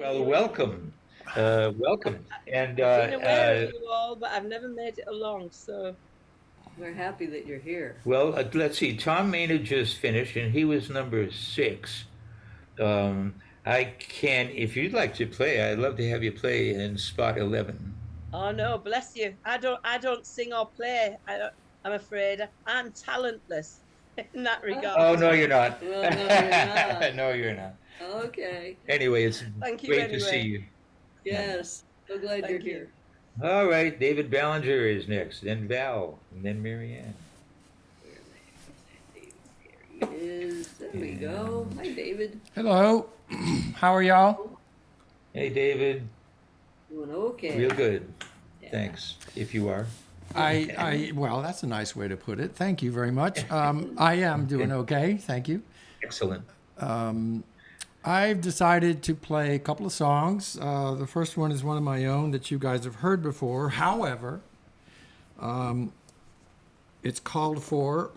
Well, welcome, welcome, and I've been aware of you all, but I've never made it along. So We're happy that you're here. well, let's see. Tom Maynard just finished, and he was number six. I can, if you'd like to play, I'd love to have you play in spot 11. oh no, bless you. I don't sing or play. I'm afraid I'm talentless in that regard. Oh no, you're not. Well, no, you're not. No, you're not. Okay. Anyway, it's Thank you great to see anyway. you. Yeah. Yes. So glad you're Thank you. here. All right, David Ballinger is next, then Val, and then Marianne. There he is. There we go. Hi, David. Hello. How are y'all? Hey, David. Doing okay. Real good. Yeah. Thanks. If you are. Well, that's a nice way to put it. Thank you very much. I am doing okay. Thank you. Excellent. I've decided to play a couple of songs. The first one is one of my own that you guys have heard before. However, it's called for.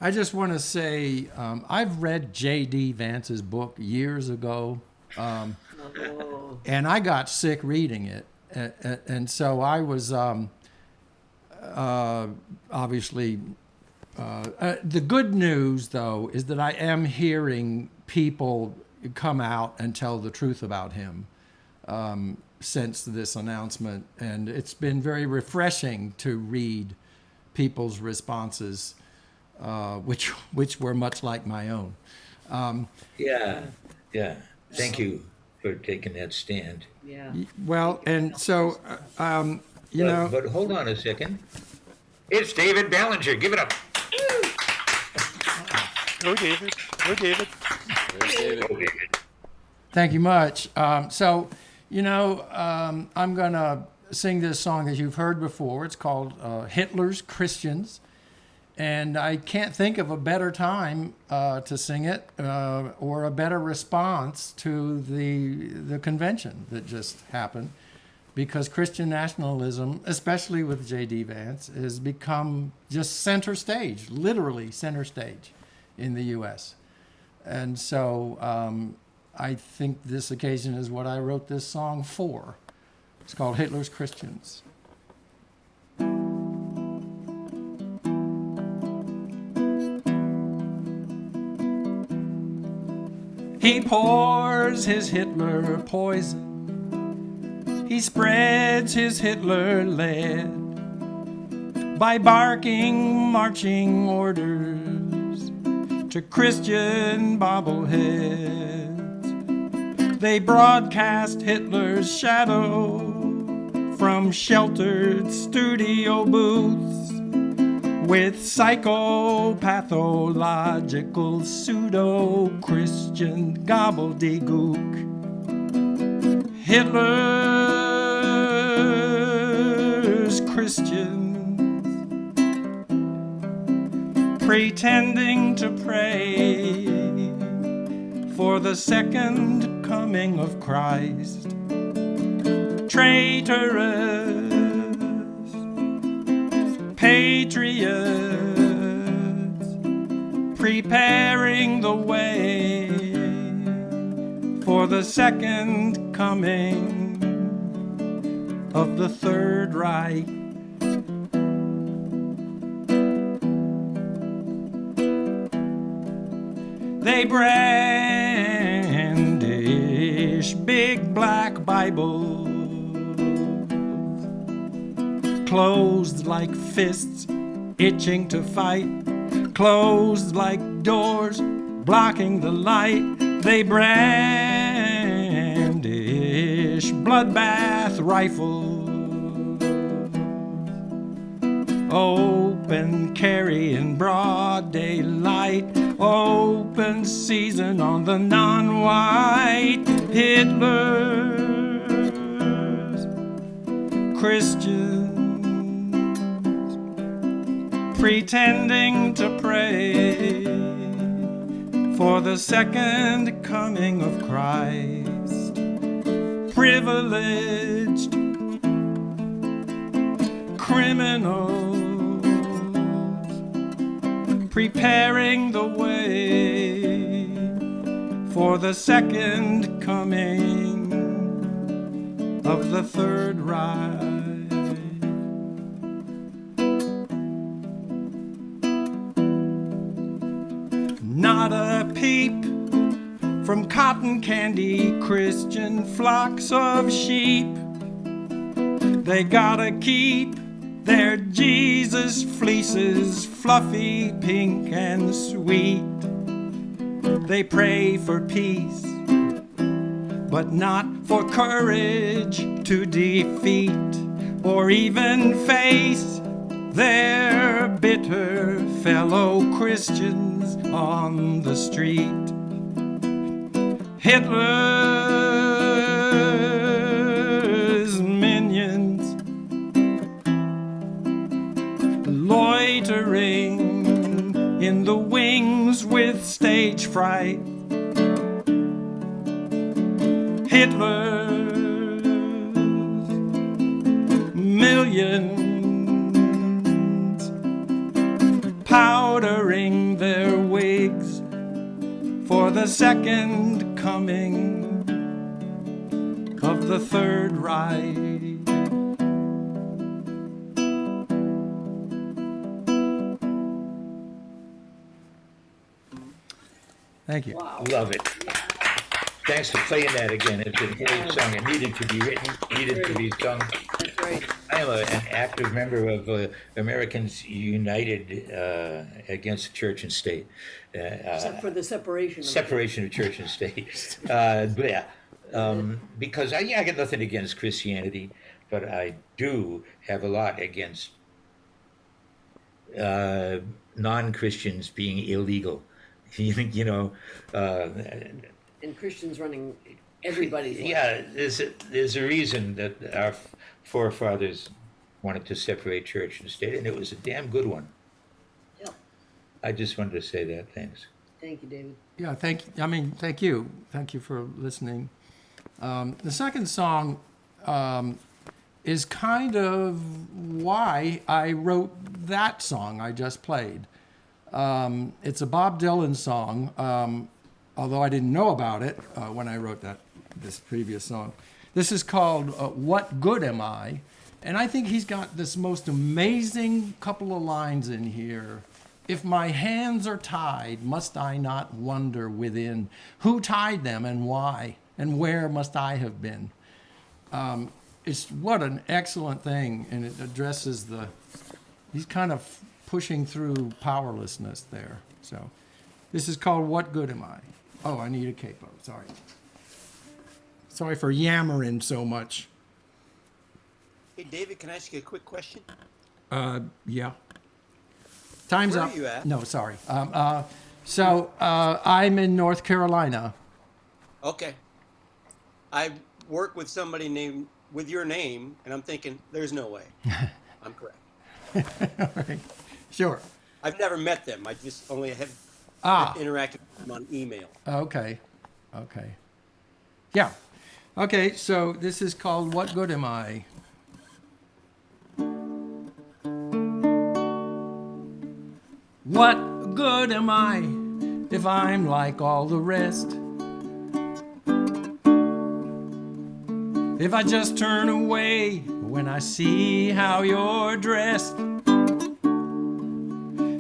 I just want to say I've read J.D. Vance's book years ago. Oh, And I got sick reading it, and so I was obviously. The good news, though, is that I am hearing people come out and tell the truth about him since this announcement, and it's been very refreshing to read people's responses, which were much like my own. Yeah. Yeah. Thank you for taking that stand. yeah. Well, and so you know. But hold on a second. It's David Ballinger. Give it up. Go, David. Go, David. Oh, David. Thank you much. I'm going to sing this song that you've heard before. It's called Hitler's Christians. And I can't think of a better time to sing it or a better response to the convention that just happened. Because Christian nationalism, especially with J.D. Vance, has become just center stage, literally center stage in the U.S. And so I think this occasion is what I wrote this song for. It's called Hitler's Christians. He pours his Hitler poison. He spreads his Hitler lead by barking marching orders to Christian bobbleheads. They broadcast Hitler's shadow from sheltered studio booths with psychopathological pseudo-Christian gobbledygook. Hitler's Christians pretending to pray for the second coming of Christ. Traitorous patriots preparing the way for the second coming of the Third Reich. They brandish big black Bibles, closed like fists, itching to fight, closed like doors, blocking the light. They brandish bloodbath rifles, open carry in broad daylight, open season on the non-white. Hitler's Christians pretending to pray for the second coming of Christ. Privileged criminals preparing the way for the second coming of the Third Reich. Not a peep from cotton candy Christian flocks of sheep. They gotta keep their Jesus fleeces fluffy, pink, and sweet. They pray for peace, but not for courage to defeat or even face their bitter fellow Christians on the street. Hitler's minions loitering in the wings with stage fright. Hitler's millions powdering their wigs for the second coming of the Third Reich. Thank you. Wow. Love it. Thanks for playing that again. It's a great song. It needed to be written, needed to be sung. That's right. I am an active member of Americans United against the Church and State. Except for the separation. Separation of church and state. Because I got nothing against Christianity, but I do have a lot against non-Christians being illegal. You know, And Christians running everybody's life. yeah, there's a reason that our forefathers wanted to separate church and state, and it was a damn good one. Yep. I just wanted to say that. Thanks. Thank you, David. Yeah, thank you. Thank you for listening. The second song is kind of why I wrote that song I just played. It's a Bob Dylan song, although I didn't know about it when I wrote this previous song. This is called What Good Am I? And I think he's got this most amazing couple of lines in here. If my hands are tied, must I not wonder within who tied them and why, and where must I have been? It's what an excellent thing, and it addresses he's kind of pushing through powerlessness there. So this is called What Good Am I? Oh, I need a capo, sorry. Sorry for yammering so much. Hey, David, can I ask you a quick question? Yeah. Time's Where up. are you at? No, sorry. I'm in North Carolina. Okay. I work with somebody named with your name, and I'm thinking, there's no way. I'm correct. All right. Sure. I've never met them. I just only have interacted with them on email. Okay. Yeah. Okay, so this is called What Good Am I? What good am I if I'm like all the rest? If I just turn away when I see how you're dressed?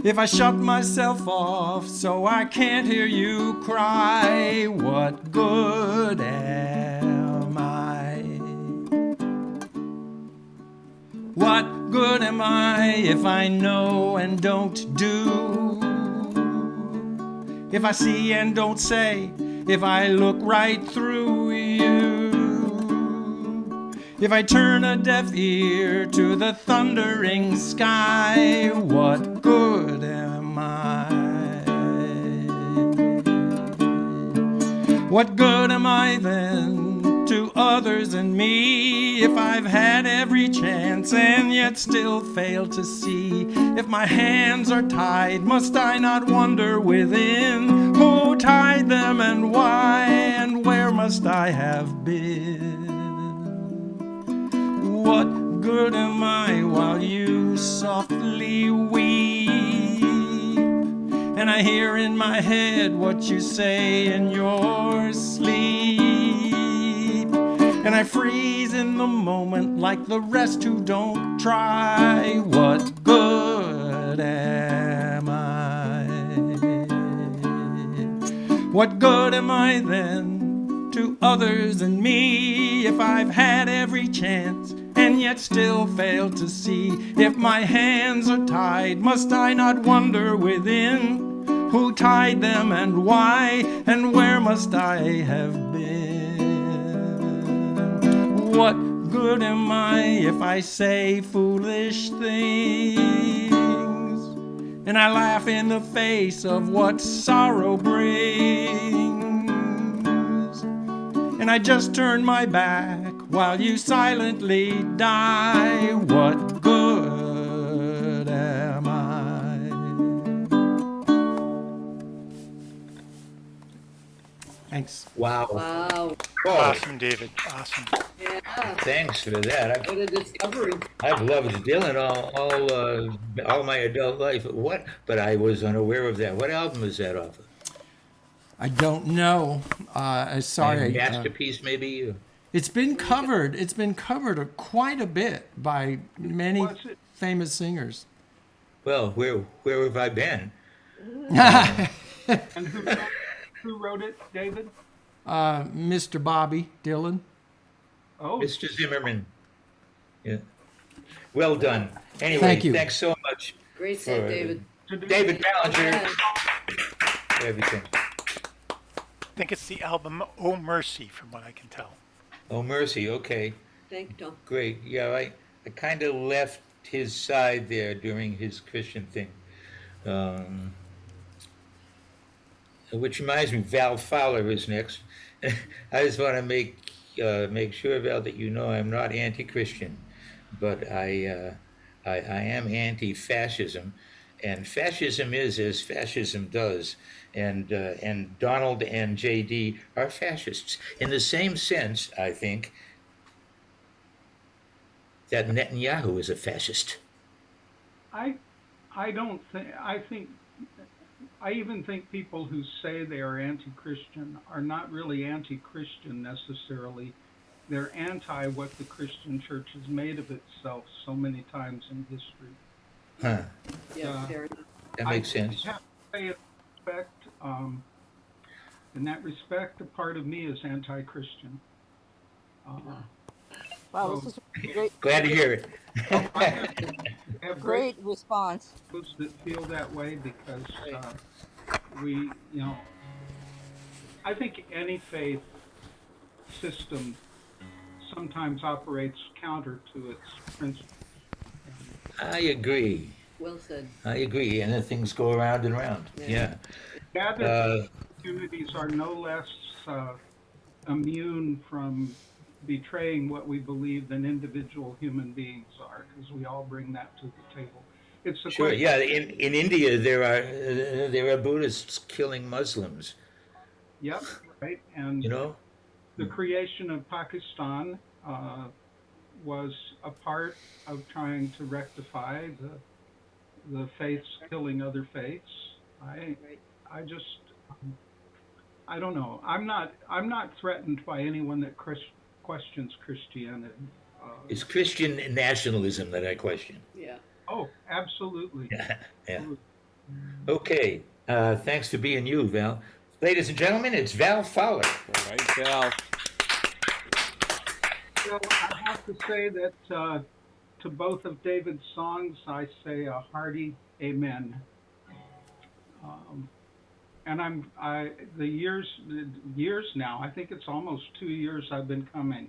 If I shut myself off so I can't hear you cry, what good am I? What good am I if I know and don't do? If I see and don't say, if I look right through you? If I turn a deaf ear to the thundering sky, what good am I? What good am I then to others and me if I've had every chance and yet still fail to see? If my hands are tied, must I not wonder within who tied them and why, and where must I have been? What good am I while you softly weep and I hear in my head what you say in your sleep. And I freeze in the moment like the rest who don't try. What good am I? What good am I then to others and me if I've had every chance and yet still fail to see? If my hands are tied, must I not wonder within who tied them and why, and where must I have been? What good am I if I say foolish things and I laugh in the face of what sorrow brings, and I just turn my back while you silently die? What good am I? Thanks. Wow. Wow. Oh, Awesome, David. Awesome. Yeah. thanks for that. What a discovery. I've loved Dylan all my adult life. What? But I was unaware of that. What album is that off of? I don't know. Sorry. Masterpiece, maybe. It's been covered. It's been covered quite a bit by many Was it? famous singers. Well, where have I been? And who wrote it, David? Mr. Bobby Dylan. Oh, Mr. Zimmerman. Yeah. Well done. Anyway, Thank you. thanks so much, Great set, For- David. David Ballinger. Yeah. for everything. I think it's the album Oh Mercy, from what I can tell. Oh, mercy. Okay, Thank you, Tom. great. Yeah, I kind of left his side there during his Christian thing. Which reminds me, Val Fowler is next. I just want to make sure, Val, that you know I'm not anti-Christian, but I am anti-fascism, and fascism is as fascism does, and Donald and JD are fascists in the same sense, I think, that Netanyahu is a fascist. I don't think. I even think people who say they are anti-Christian are not really anti-Christian necessarily. They're anti what the Christian church has made of itself so many times in history. Huh? Yeah, fair enough. That makes sense. I have to say in respect, in that respect, a part of me is anti-Christian. Wow, this is a great, Glad to hear it. I have great response. those that feel that way because we, I think any faith system sometimes operates counter to its principles. I agree. Well said. I agree, and then things go around and around. Yeah. Gathered communities are no less immune from betraying what we believe than individual human beings are, because we all bring that to the table. It's a Sure. question. Yeah. In India, there are Buddhists killing Muslims. Yep, right. And You know. the creation of Pakistan was a part of trying to rectify the faiths killing other faiths. I just I don't know. I'm not threatened by anyone that questions Christianity. It's Christian nationalism that I question. Yeah. Oh, absolutely. Yeah. Okay. Thanks for being you, Val. Ladies and gentlemen, it's Val Fowler. All right, Val. So I have to say that to both of David's songs, I say a hearty amen. And the years now, I think it's almost 2 years I've been coming.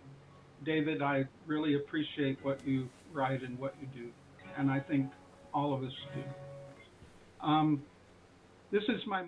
David, I really appreciate what you write and what you do, and I think all of us do. This is my